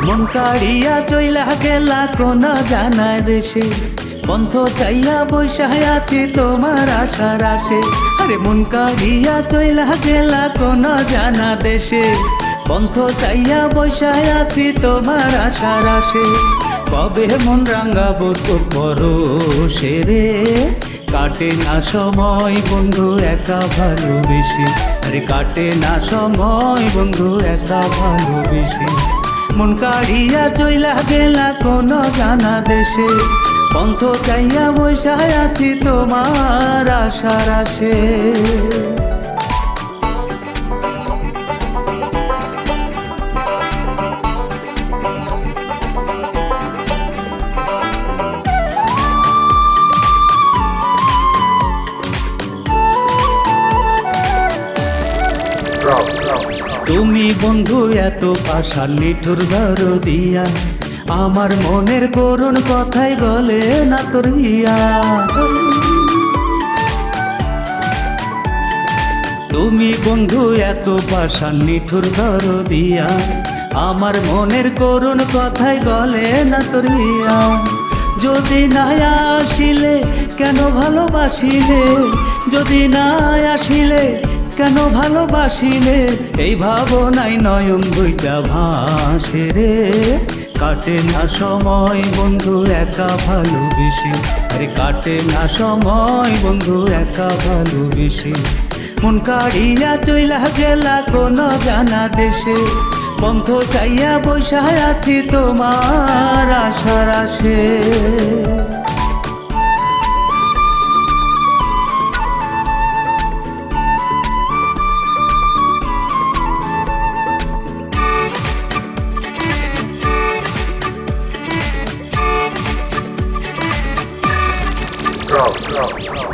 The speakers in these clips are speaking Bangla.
মন কাড়িয়া চইলা গেলা কোন জানায় দেশে, পন্থ চাইয়া বৈশায় আছি তোমার আশার আসে। আরে মন কাড়িয়া চইলা গেলা কোন জানা দেশে, পন্থ চাইয়া বৈশায় আছি তোমার আশার আসে। কবে মন রাঙাবো তোর পরশে রে, কাটে না সময় বন্ধু একা ভালোবেসে। আরে কাটে না সময় বন্ধু একা ভালোবেসে। মন কাড়িয়া চইলা গেলা কোন জানা দেশে, পন্থ চাইয়া বৈশায় আছি তোমার আশার আসে। তুমি বন্ধু এত পাষাণ নিঠুর দরদিয়া, আমার মনের করুণ কথাই গলে না তোর হিয়া। তুমি বন্ধু এত পাষাণ নিঠুর দরদিয়া, আমার মনের করুণ কথাই গলে না তোর হিয়া। যদি না আসিলে কেন ভালোবাসিলে, যদি না আসিলে কেন ভালোবাসিলে, এই ভাবনাই নয়ন দুইটা ভাসে রে। কাটে না সময় বন্ধু একা ভালোবেসে, আরে কাটে না সময় বন্ধু একা ভালোবেসে। মন কাড়িয়া চইলা গেলা কোন জানা দেশে, পন্থ চাইয়া বৈশায় আছি তোমার আশার আসে।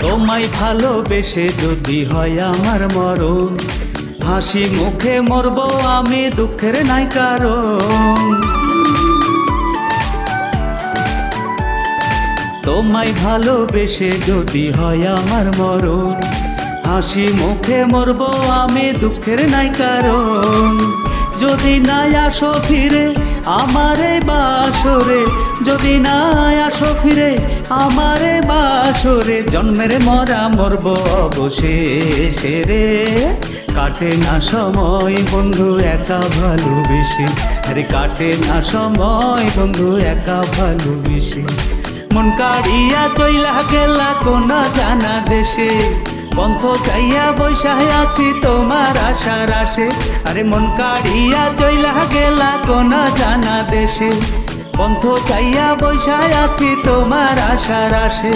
তোমায় ভালোবেসে যদি হয় আমার মরণ, হাসি মুখে মরব আমি দুঃখের নাই কারণ। তোমায় ভালোবেসে যদি হয় আমার মরণ, হাসি মুখে মরব আমি দুঃখের নাই কারণ। যদি না আসো ফিরে আমারে বাসরে, যদি না আসো ফিরে আমারে বাসরে, জন্মের মরা মরব অবশেষে রে। কাটে না সময় বন্ধু একা ভালোবেসে, আরে কাটে না সময় বন্ধু একা ভালোবেসে। মন কাড়িয়া চইলা গেলা কোন জানা দেশে, পন্থ চাইয়া বৈশায় আছি তোমার আশার আসে। আরে মন কাড়িয়া চইলা গেলা কোন জানা দেশে, পন্থ চাইয়া বৈশায় আছি তোমার আশার আসে।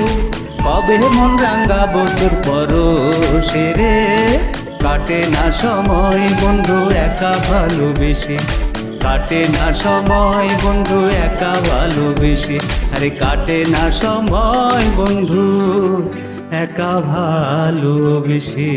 কবে মন রাঙাবো তোর পরশে রে, কাটে না সময় বন্ধু একা ভালোবেসে, কাটে না সময় বন্ধু একা ভালোবেসে। আরে কাটে না সময় বন্ধু একা ভালোবেসে।